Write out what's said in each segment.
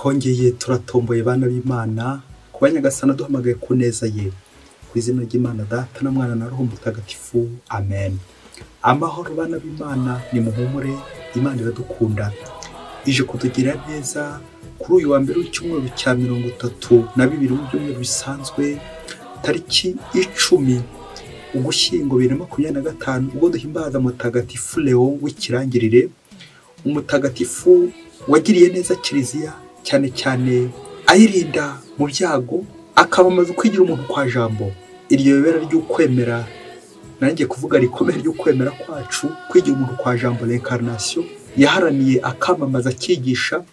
twongeye turatomboye bana b'Imana kuba Nyagasani duhamagaye ku neza ye ku izina ry'Imana Data na Mwana na Roho Mutagatifu amen. Amahoro bana b'Imana, ni muhumure, Imana iradukunda ije kutugira neza kuri uyu wa mbere w'icyumweru cya 32 mu byumweru bisanzwe tariki 10 Ugushyingo 2025 ubwo duhimbaza Mutagatifu Leo w'ikirangirire, umutagatifu wagiriye neza Kiliziya cyane cyane ayirinda mu byago, akabamaza kwigira umuntu kwa jambo. Iryo bibera ry'ukwemera, nanjye kuvuga rikomeye ry'ukwemera kwacu, kwigira umuntu kwa jambo l'incarnation, yaharaniye akamamaza akigisha,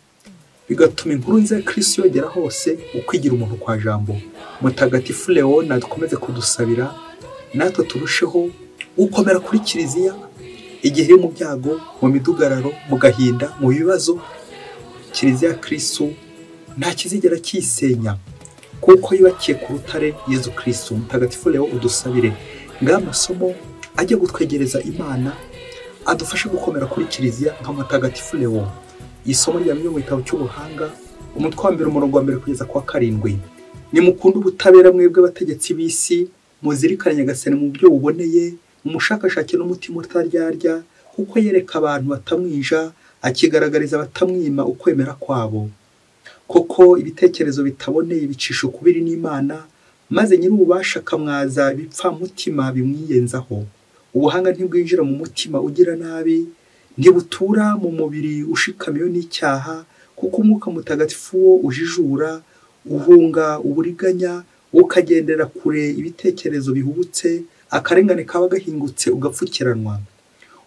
bigatuma inkuru nziza ya Kristo yogera hose, ukwigira umuntu kwa jambo. Mutagatifu Leo nadukomeze kudusabira natwe turusheho gukomera kuri Kiliziya igihe iri mu byago, mu midugararo, mu gahinda, mu bibazo. Kiliziya Kristo nta kizigera kisenya kuko yubakiye ku rutare Yezu Kristo. Mutagatifu Leo udusabire ng'amasomo ajye gutwegereza Imana, adufashe gukomera kuri Kiliziya nka Mutagatifu Leo. Isomo rya mu gitabo cy'ubuhanga umutwe wa 1 umurongo wa 1 kugeza kwa 7. Ni mukunda ubutabera mwebwe abategetsi b'isi, muzirikane Nyagasani mu byo buboneye, umushakashake n'umutima utaryarya, kuko yereka abantu batamwija, akigaragariza batamwima ukwemera kwabo. Koko ibitekerezo bitaboneye bicisha ukubiri n'Imana, maze nyir'ububasha akamwaza bipfa mutima bimwiyenzaho. Ubuhanga ntibwinjira mu mutima ugira nabi, ntibutura mu mubiri ushikamiyo n'icyaha, kuko umwuka mutagatifu wo ujijura, uhunga uburiganya, ukagendera kure ibitekerezo bihubutse, akarengane kaba gahingutse ugapfukiranwa.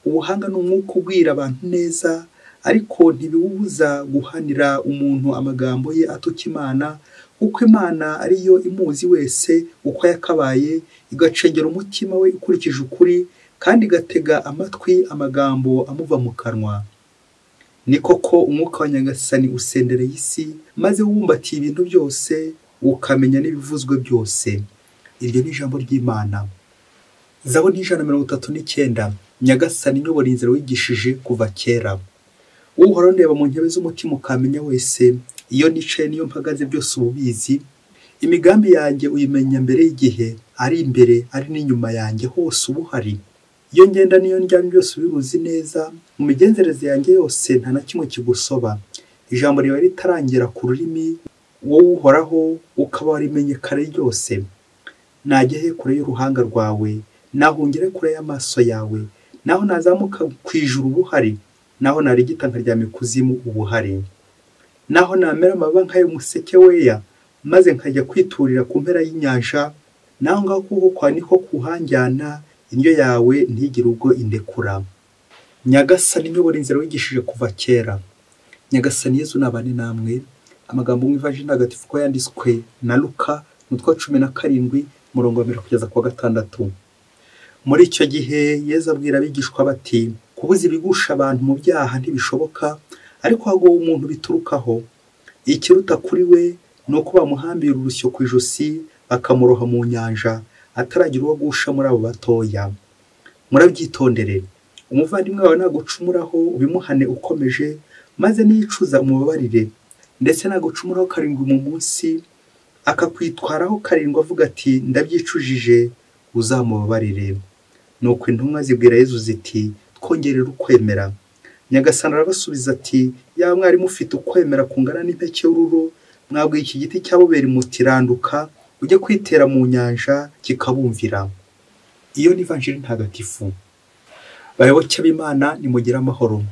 Ubuhanga ni umwuka ubwira abantu neza, ariko ntibibubuza guhanira umuntu amagambo ye atuka Imana, kuko Imana ariyo imuzi wese uko yakabaye, igacengera umutima we ikurikije ukuri, kandi igatega amatwi amagambo amuva mu kanwa. Ni koko umwuka wa Nyagasani usendereye isi, maze wubumbatiye ibintu byose, ukamenya n'ibivuzwe byose. Iryo ni ijambo ry'Imana. Zaburi 139. Nyagasani nyobora inzira wigishije kuva kera. Uhoraho ndeba mu ntebe z'umutima ukamenya wese, iyo nicaye niyo mpagaze byose ububizi. Imigambi yanjye uyimenya mbere y'igihe, ari imbere ari n'inyuma yanjye hose ubuhari. Iyo ngenda niyo njyana byose ubiruzi neza, mu migenzereze yanjye yose nta na kimwe kigusoba. Ijambo riba ritarangira ku rurimi, wowe Uhoraho ukaba warimenye kare ryose. Najya he kure y'uruhanga rwawe, nahungire kure y'amaso yawe, naho nazamuka kwijuru ubuhari, naho narigita nkaryama ikuzimu ubuhari, naho namera amababa nk'ay'umuseke weya, maze nkajya kwiturira ku mpera y'inyanja, naho ngaho kuko kwa niko kuhanjyana, indyo yawe ntigire ubwo indekura. Nyagasani nyobora inzira wigishije kuva kera. Nyagasani Yezu nabane namwe. Amagambo mu Ivanjili ntagatifu ko yanditswe na Luka umutwe wa 17 umurongo wa 1 kugeza kwa 6. Muri icyo gihe Yezu abwira abigishwa bati, kubuza ibigusha abantu mu byaha ntibishoboka, ariko hagowe umuntu biturukaho. Ikiruta kuri we ni uko bamuhambira urusyo ku ijosi, bakamuroha mu nyanja, ataragira uwo gusha muri abo batoya. Murabyitondere, umuvandimwe wawe nagucumuraho ubimuhane ukomeje, maze niyicuza umubabarire. Ndetse nagucumuraho 7 mu munsi, akakwitwaraho 7 avuga ati ndabyicujije, uzamubabarire. Nuko intumwa zibwira Yezu ziti, twongerera ukwemera. Nyagasani arabasubiza ati, ya mwari mufite ukwemera kungana n'impeke y'ururo, mwabwiye iki giti cyabobera mutiranduka, ujye kwitera mu nyanja kikabumvira. Iyo ni Ivanjili ntagatifu. Bayoboke b'Imana, nimugire amahoro.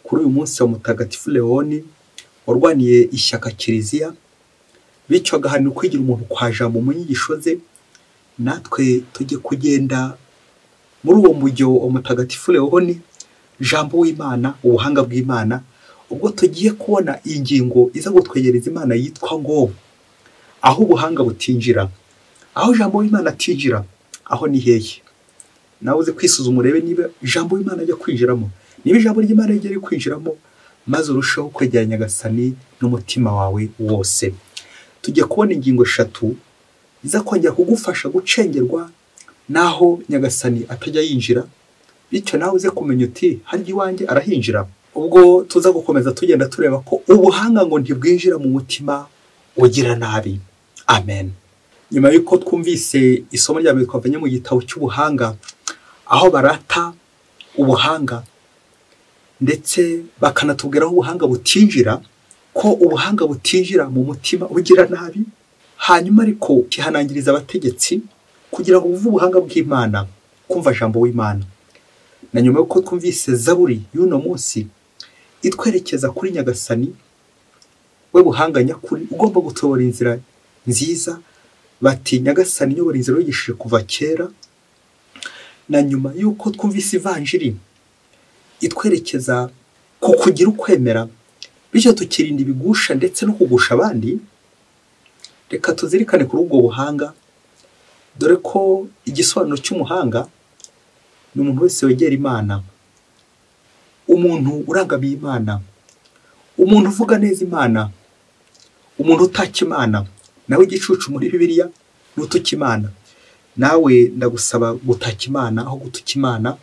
Kuri uyu munsi wa Mutagatifu Leoni warwaniye ishyaka Kiliziya, bityo agahanira kwigira umuntu kwa jambo mu nyigisho ze, natwe tujye kugenda muri uwo mujyo wa Mutagatifu Leoni, jambo w'Imana, ubuhanga bw'Imana, ubwo tugiye kubona ingingo iza gutwegereza Imana yitwa ngo aho ubuhanga butinjira. Aho jambo w'Imana atinjira, aho ni hehe? Nawe uze kwisuzuma urebe niba jambo w'Imana ajya kwinjiramo, niba ijambo ry'Imana rijya kwinjiramo, maze urushaho kwegera Nyagasani n'umutima wawe wose. Tujye kubona ingingo 3 iza kongera kugufasha gucengerwa naho Nyagasani atajya yinjira, bityo nawe uze kumenya uti harya iwanjye arahinjira. ubwo tuza gukomeza tugenda tureba ko ubuhanga ngo ntibwinjira mu mutima ugira nabi. Amen. Nyuma y'uko twumvise isomo rya mbere twavanye mu gitabo cy'ubuhanga, aho barata ubuhanga ndetse bakanatubwira aho ubuhanga butinjira, ko ubuhanga butinjira mu mutima ugira nabi. Hanyuma ariko kihanangiriza abategetsi kugira ngo buve ubuhanga bw'Imana, kumva jambo w'Imana. Na nyuma y'uko twumvise zaburi y'uno munsi itwerekeza kuri Nyagasani, we buhanga nyakuri ugomba gutobora inzira nziza, bati Nyagasani nyobora inzira wigishije kuva kera. Na nyuma y'uko twumvise ivanjiri itwerekeza ku kugira ukwemera, bityo tukirinda ibigusha ndetse no kugusha abandi, reka tuzirikane kuri ubwo buhanga, dore ko igisobanuro cy'umuhanga ni umuntu wese wegera Imana, umuntu urangamiye Imana, umuntu uvuga neza Imana, umuntu utaka Imana. Nawe igicucu muri Bibiliya n'utuka Imana. Nawe ndagusaba gutaka Imana aho gutuka Imana,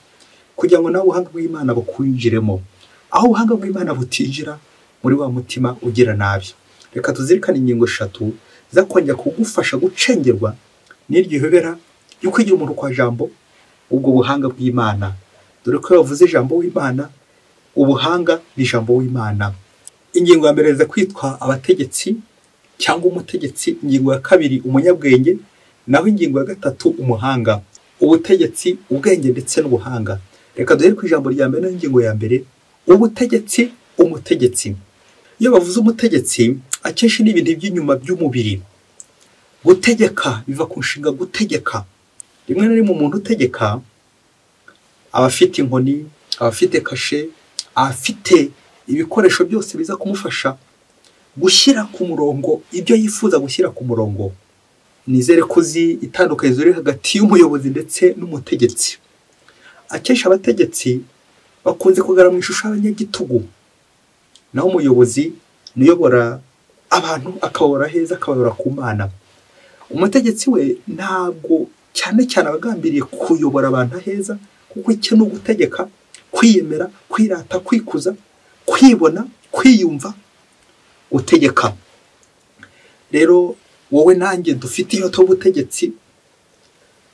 kugira ngo nawe ubuhanga bw'Imana bukwinjiremo. Aho ubuhanga bw'Imana butinjira muri wa mutima ugira nabi. Reka tuzirikane ingingo 3 za kongera kugufasha gucengerwa n'iryo hobera yo kwigira umuntu kwa jambo ubwo buhanga bw'Imana. Dore ko yavuze ijambo w'Imana, ubuhanga ni ijambo w'Imana. Ingingo ya mbere za kwitwa abategetsi cyangwa umutegetsi, ingingo ya 2 umunyabwenge, naho ingingo ya 3 umuhanga. Ubutegetsi, ubwenge ndetse n'ubuhanga. Reka duhere ku ijambo rya mbere n'ingingo ya mbere, ubutegetsi, umutegetsi. Iyo bavuze umutegetsi, akenshi ni ibintu by'inyuma by'umubiri. Gutegeka biva ku nshinga gutegeka. Rimwe na rimwe umuntu utegeka abafite inkoni, abafite kashe, afite ibikoresho byose biza kumufasha gushyira ku murongo ibyo yifuza gushyira ku murongo. Nizere ko uzi itandukanye riri hagati y'umuyobozi ndetse n'umutegetsi. Akenshi abategetsi bakunze kugaragara mu ishusho y'abanyagitugu, naho umuyobozi niyobora abantu akabora heza, akabora ku Mana. Umutegetsi we ntabwo cyane cyane abagambiriye kuyobora abantu heza, kuko icyo ni ugutegeka, kwiyemera, kwirata, kwikuza, kwibona, kwiyumva, utegeka. Rero wowe nanjye dufite iyo ubutegetsi,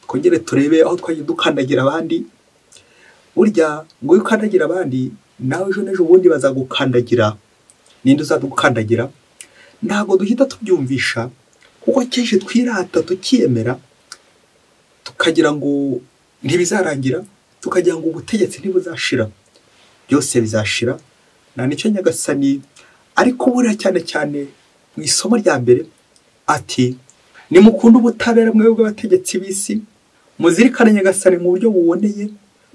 twongere turebe aho twagiye dukandagira abandi. Burya ngo ukandagira abandi, nawe ejo n'ejo ubundi bazagukandagira. Ninde uzadukandagira? Ntabwo duhita tubyumvisha, kuko akenshi twirata, tukiyemera, tukagira ngo ntibizarangira, tukagira ngo ubutegetsi ntibuzashira. Byose bizashira. Na nicyo Nyagasani ariko buriya cyane cyane mu isomo rya mbere ati, nimukunda ubutabera mwebwe abategetsi b'isi, muzirikane Nyagasani mu buryo buboneye,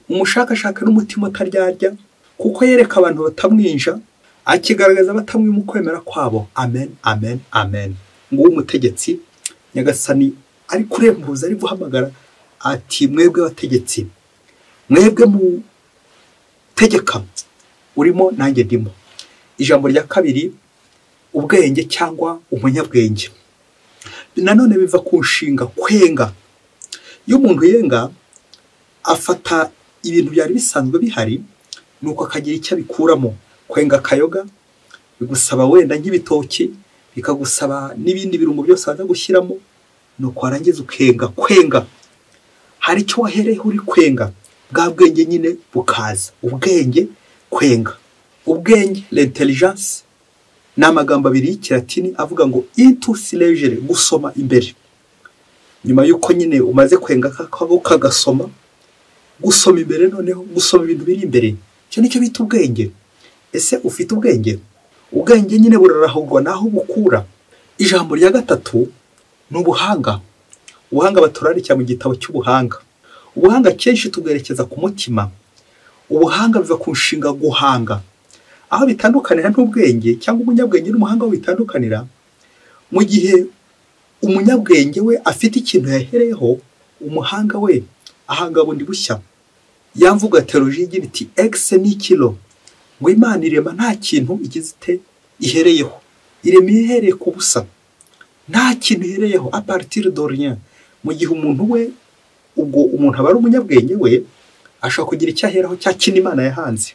umushakashaka n'umutima utaryarya, kuko yereka abantu batamwinja, akigaragaza batamwima ukwemera kwabo. Amen, amen, amen. Ngo umutegetsi Nyagasani ari kurembuza, ari guhamagara ati, mwebwe abategetsi, mwebwe mu tegeka, urimo nanjye ndimo. Ijambo rya 2 ubwenge cyangwa umunyabwenge, nanone biva ku nshinga kwenga. Iyo umuntu yenga afata ibintu byari bisanzwe bihari, nuko akagira icyo bikuramo. Kwenga akayoga bigusaba wenda nk'ibitoki, bikagusaba n'ibindi birungo byose waza gushyiramo, nuko warangiza ukenga. Kwenga hari icyo wahereyeho uri kwenga, bwa bwenge nyine bukaza. Ubwenge, kwenga. Ubwenge, l'intelligence, ni amagambo abiri y'ikilatini avuga ngo intus legere, gusoma imbere. Nyuma y'uko nyine umaze kwenga kakaboko gasoma, gusoma imbere, noneho gusoma ibintu biri imbere, cyo nicyo bita ubwenge. Ese ufite ubwenge? Ubwenge nyine burarahurwa naho bukura. Ijambo rya 3 ni ubuhanga. Ubuhanga baturarikira mu gitabo cy'ubuhanga. Ubuhanga kenshi tugerekeza ku mutima. Ubuhanga biva ku nshinga guhanga. Aho bitandukanira n'ubwenge cyangwa umunyabwenge n'umuhanga we bitandukanira, mu gihe umunyabwenge we afite ikintu yahereyeho, umuhanga we ahanga bundi bushya. Yamvuga teoloji igira iti ex nihilo, ngo Imana irema nta kintu igizite ihereyeho. Irema ihereye ku busa, nta kintu ihereyeho, a partir de rien. Mu gihe umuntu we, ubwo umuntu aba ari umunyabwenge we, ashobora kugira icyo aheraho cya kintu Imana yahanze.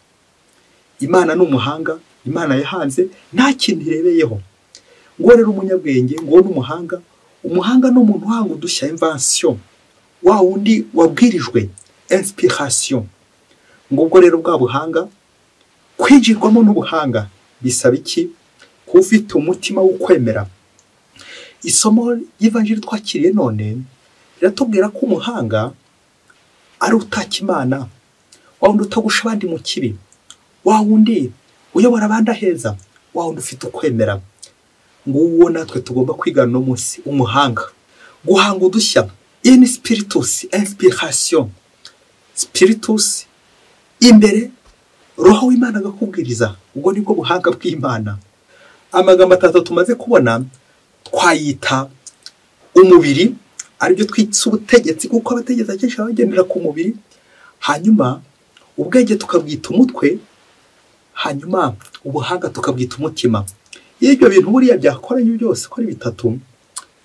Imana ni umuhanga, Imana yahanze nta kintu irebeyeho. Ngo rero umunyabwenge ngo n'umuhanga, umuhanga ni umuntu uhanga udushya, invention, wa wundi wabwirijwe, inspiration. Ngo ubwo rero bwa buhanga kwinjirwamo n'ubuhanga bisaba iki? Kuba ufite umutima wo kwemera. Isomo y'Ivanjiri twakiriye none riratubwira ko umuhanga ari utaka Imana, wa wundi utagusha abandi mu kibi, wa wundi uyobora abandi aheza, wa wundi ufite ukwemera. Ngo uwo natwe tugomba kwigana no munsi, umuhanga, guhanga udushya, in spiritus, inspiration, spiritus imbere, roho w'Imana agakubwiriza. Ubwo nibwo buhanga bw'Imana. Amagambo atatu tumaze kubona twayita umubiri, aribyo twitse ubutegetsi, kuko abategetsi akenshi bagendera ku mubiri. Hanyuma ubwenge tukabwita umutwe, hanyuma ubuhanga tukabwita umutima. Iyo ibyo bintu buriya byakoranye byose ko ari bitatu,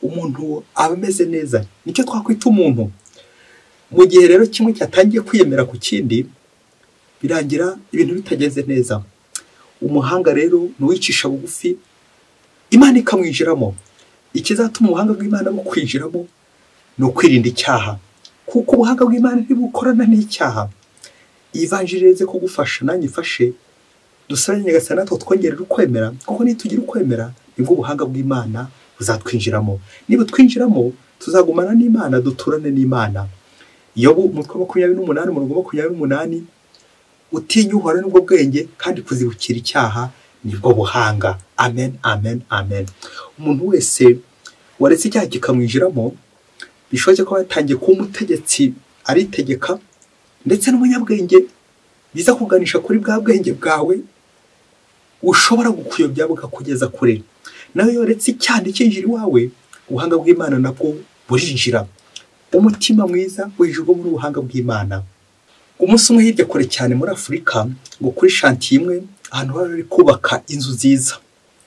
umuntu aba ameze neza. Nicyo twakwita umuntu. Mu gihe rero kimwe cyatangiye kwiyemera ku kindi, birangira ibintu bitagenze neza. Umuhanga rero nuwicisha bugufi, Imana ikamwinjiramo. Ikizatuma ubuhanga bw'Imana bukwinjiramo ni ukwirinda icyaha, kuko ubuhanga bw'Imana ntibukorana n'icyaha. Ivanjiri reze kugufasha, nanjye ifashe, dusabe Nyagasani natwe twongerera ukwemera, kuko nitugira ukwemera nibwo ubuhanga bw'Imana buzatwinjiramo. Niba twinjiramo tuzagumana n'Imana, duturane n'Imana. Yobu umutwe wa 28 umurongo wa 28, utinya Uhoraho nibwo bwenge, kandi kuzibukira icyaha nibwo buhanga. Amen, amen, amen. Umuntu wese waretse icyaha kikamwinjiramo, bishoboke ko yatangiye kuba umutegetsi aritegeka, ndetse n'umunyabwenge biza kuganisha kuri bwa bwenge bwawe ushobora gukuyobya bukakugeza kure. Nawe yoretse icyaha cyinjira iwawe, ubuhanga bw'Imana nabwo burinjira. Umutima mwiza wijurwa muri ubuhanga bw'Imana. Umunsi umwe hirya kure cyane muri Afurika, ngo kuri chantier imwe ahantu bari kubaka inzu nziza,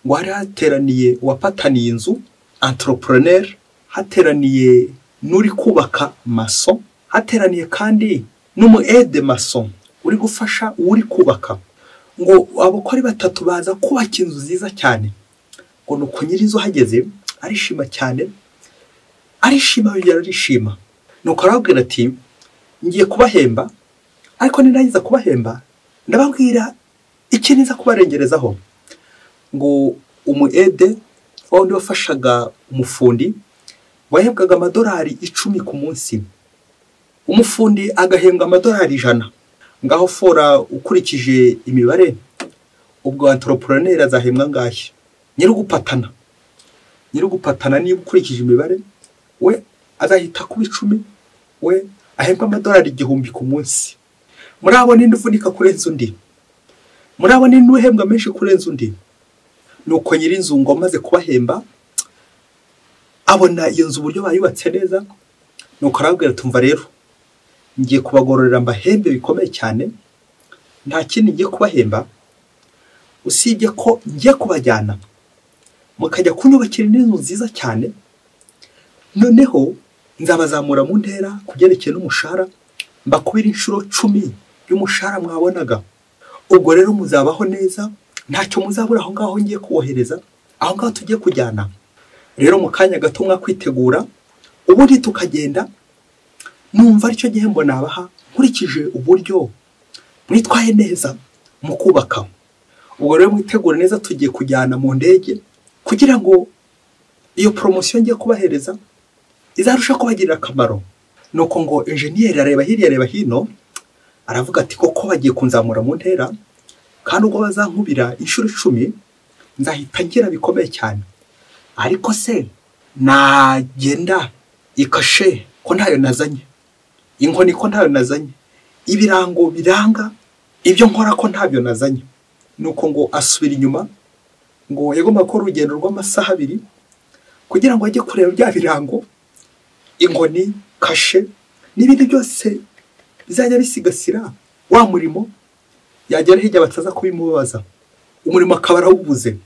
ngo hari hateraniye uwapataniye inzu, entrepreneur, hateraniye n'uri kubaka mason, hateraniye kandi n'umu aide mason uri gufasha uri kubaka. Ngo abakora batatu baza kubaka inzu nziza cyane. Ngo nuko nyiri inzu hageze arishima cyane, arishima yongera arishima. Nuko arabwira ati ngiye kubahemba, ariko ninagiza kubahemba ndababwira iki niza kubarengerezaho. Ngo umu aide wundi wafashaga umufundi wahembwaga amadolari 10 ku munsi, umufundi agahembwa amadolari 100. Ngaho fora ukurikije imibare, ubwo entrepreneur azahembwa ngahe? Nyirugupatana niba ukurikije imibare, we azahita kuba 10, we ahembwa amadolari 1000 ku munsi. Murabona indi uvunika kurenza undi, murabona indi uhembwa menshi kurenza undi. Nuko nyiri inzu ngo amaze kubahemba, abona iyo nzu uburyo bayubatse neza, nuko arabwira tumva rero ngiye kubagororera mbahembe bikomeye cyane. Nta kindi ngiye kubahemba usibye ko ngiye kubajyana mukajya kunyubakira inzu nziza cyane, noneho nzabazamura mu ntera kugerekeye n'umushahara, mbakubira inshuro 10 y'umushahara mwabonaga. Ubwo rero muzabaho neza, ntacyo muzabura aho ngaho ngiye kubohereza, aho ngaho tugiye kujyana. Rero mu kanya gato mwakwitegura, ubundi tukagenda. Numva aricyo gihembo nabaha nkurikije uburyo mwitwaye neza mu kubaka. Ubwo rero mwitegura neza, tugiye kujyana mu ndege kugira ngo iyo promotion ngiye kubahereza izarusha kubagirira akamaro. Nuko ngo engineer areba hirya areba hino, aravuga ati koko bagiye kunzamura mu ntera, kandi ubwo bazankubira inshuro 10 nzahita ngira bikomeye cyane. Ariko se nagenda ikashe ko ntayo nazanye, inkoni ko ntayo nazanye, ibirango biranga ibyo nkora ko ntabyo nazanye. Nuko ngo asubira inyuma, ngo yagomba ko urugendo rw'amasaha 2 kugira ngo ajye kureba bya birango, inkoni, kashe n'ibindi byose bizajya bisigasira wa murimo. Yagera hirya bataza kubimubaza, umurimo akaba arawubuze.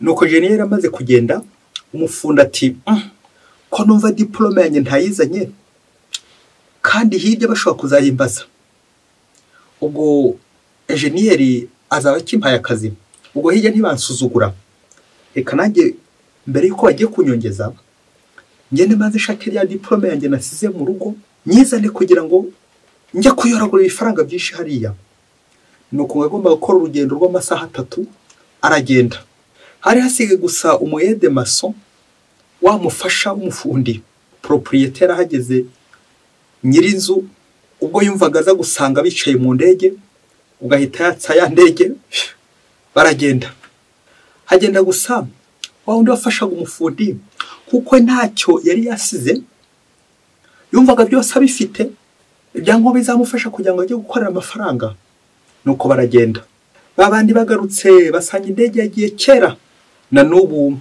Nuko engineer amaze kugenda, umufunda ati ko numva diplome yanjye ntayizanye, kandi hirya bashobora kuzayimbaza. Ubwo engineer azaba akimpaye akazi, ubwo hirya ntibansuzugura. Reka nanjye mbere yuko bagiye kunyongeza ngende maze shake ya diplome yanjye nasize mu rugo nyizane kugira ngo njye kuyoragura ibifaranga byinshi hariya. Nuko ngomba gukora urugendo rw'amasaha 3. Aragenda. Hari hasigaye gusa umuyede mason wamufasha umufundi. Proprietaire ahageze nyirinzu ubwo yumvaga aza gusanga bicaye mu ndege, ugahita yatsa ya ndege baragenda. Hagenda gusa wa undi wafashaga umufundi kuko ntacyo yari yasize, yumvaga byose abifite ibyangombwa bizamufasha kugira ngo ajye gukorera amafaranga. Nuko baragenda. Babandi bagarutse basanga indege yagiye kera, na n'ubu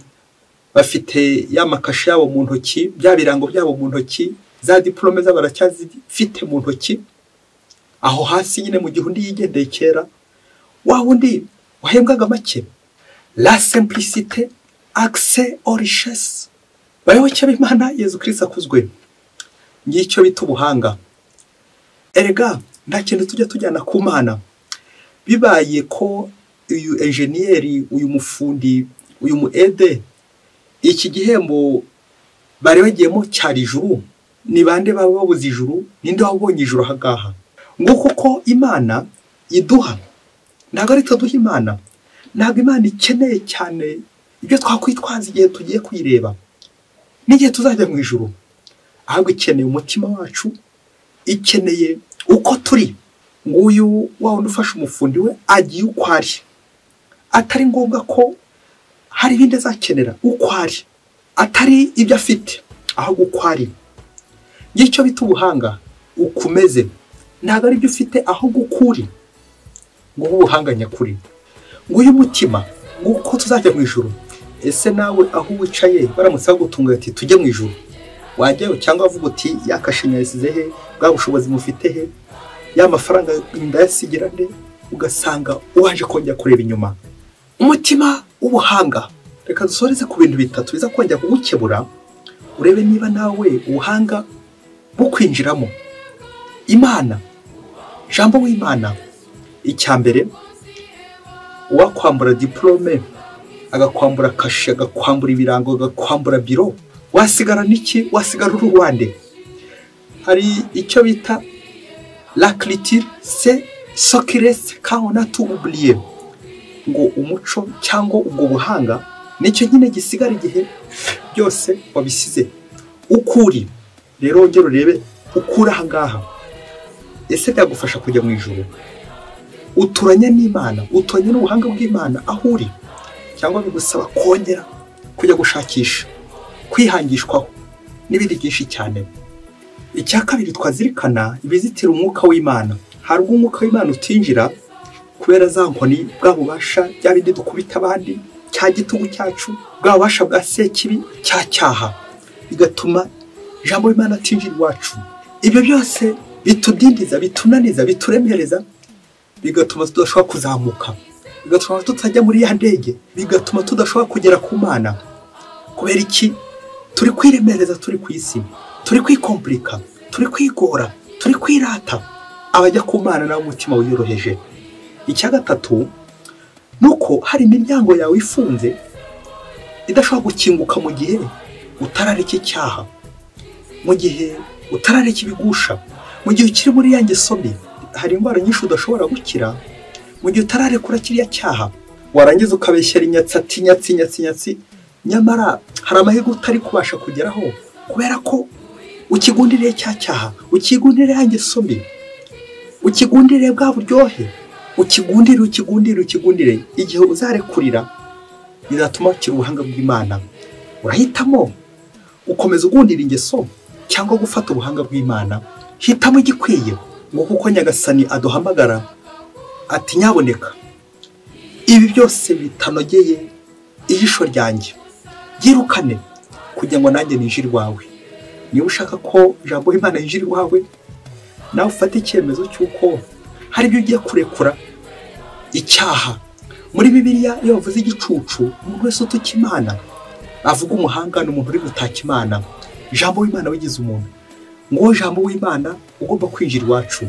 bafite ya makashi yabo mu ntoki, bya birango byabo mu ntoki, za diplome z'abaracyazifite mu ntoki. Aho hasi nyine mu gihe undi yigendeye kera, wa wundi wahembwaga make. La simplicité, accès aux richesses. Bayoboke b'Imana, Yezu Kristo akuzwe. Ngicyo bita ubuhanga. Erega nta kintu tujya tujyana ku Mana. Bibaye ko uyu engineer, uyu mufundi, uyu muede, iki gihembo bari bagiyemo cyari ijuru, ni bande baba babuze ijuru, ninde wabonye ijuru hagaha? Ngo kuko Imana iduha, ntabwo ari tuduha Imana. Ntabwo Imana ikeneye cyane ibyo twakwitwaza igihe tugiye kuyireba n'igihe tuzajya mu ijuru, ahubwo ikeneye umutima wacu, ikeneye uko turi. Nguyu wundi ufasha umufundi we agiye uko ari, atari ngombwa ko hari ibindi azakenera, uko ari, atari ibyo afite, ahubwo uko ari. Ngicyo bita ubuhanga, ukumeze, ntabwo ari ibyo ufite ahubwo ukuri. Ngo ubuhanga nyakuri. Nguyu mutima, nguko tuzajya mu ijuru. Ese nawe aho wicaye baramutse bagutunga ati tujye mu ijuru, wajyayo cyangwa avuga uti yakashinya yasize he, bwa bushobozi mufite he, ya mafaranga ndayasigira nde? Ugasanga uwaje kongera kureba inyuma. Umutima w'ubuhanga. Reka dusoreze ku bintu bitatu biza kongera kugukebura, urebe niba nawe ubuhanga bukwinjiramo. Imana, jambo w'Imana. Icyambere, uwakwambura diplome, agakwambura kashe, agakwambura ibirango, agakwambura biro, wasigara niki? Wasigara uruwande. Hari icyo bita la culture, c'est ce qui reste quand on a tout oublié. Ngo umuco cyangwa ubwo buhanga nicyo nyine gisigara igihe byose wabisize. Ukuri rero ngero urebe ukura hangaha. Ese byagufasha kujya mu ijuru? Uturanye n'Imana, uturanye n'ubuhanga bw'Imana aho uri, cyangwa bigusaba kongera kujya gushakisha, kwihangishwaho n'ibindi byinshi cyane. Icya kabiri twazirikana ibizitira umwuka w'Imana. Hari umwuka w'Imana utinjira kubera za nkoni bwa bubasha bya bindi dukubita abandi, cya gitugu cyacu, bwa bubasha bwa sekibi, cya cyaha, bigatuma ijambo w'Imana atinjira iwacu. Ibyo byose bitudindiza, bitunaniza, bituremereza, bigatuma tudashobora kuzamuka, bigatuma tutajya muri ya ndege, bigatuma tudashobora kugera ku Mana. Kubera iki? Turi kwiremereza, turi ku isi, turi kwikomplika, turi kwigora, turi kwirata. Abajya ku Mana nawe umutima wiyoroheje. Icya gatatu nuko hari imiryango yawe ifunze idashobora gukinguka mu gihe utarareka icyaha, mu gihe utarareka ibigusha, mu gihe ukiri muri yanjye sobi. Hari indwara nyinshi udashobora gukira mu gihe utararekura kiriya cyaha. Warangiza ukabeshyera inyatsi, nyamara hari amahirwe utari kubasha kugeraho kubera ko ukigundiriye cya cyaha, ukigundiriye yanjye sobi, ukigundiriye bwa buryohe, ukigundire. Igihe uzarekurira bizatuma ukira ubuhanga bw'Imana. Urahitamo ukomeza ugundira ingeso cyangwa gufata ubuhanga bw'Imana. Hitamo igikwiye, ngo kuko Nyagasani aduhamagara ati nyaboneka ibi byose bitanogeye ijisho ryanjye byirukane kugira ngo nanjye ninjire iwawe. Niba ushaka ko ijambo w'Imana yinjira iwawe, nawe ufate icyemezo cy'uko hari ibyo ugiye kurekura. Icyaha muri Bibiliya iyo bavuze igicucu, umuntu wese utuka Imana avuga umuhanga n'umuntu uri gutaka Imana. Ijambo w'Imana wigize umuntu, ngo ijambo w'Imana ugomba kwinjira iwacu.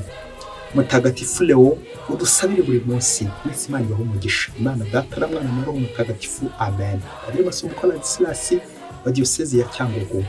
mutagatifu Leo udusabire buri munsi. Mwese Imana ibahe umugisha. Imana Data na Mwana na Roho Mutagatifu. Amen. Padiri Masumbuko Ladislas wa Diyosezi ya Cyangugu.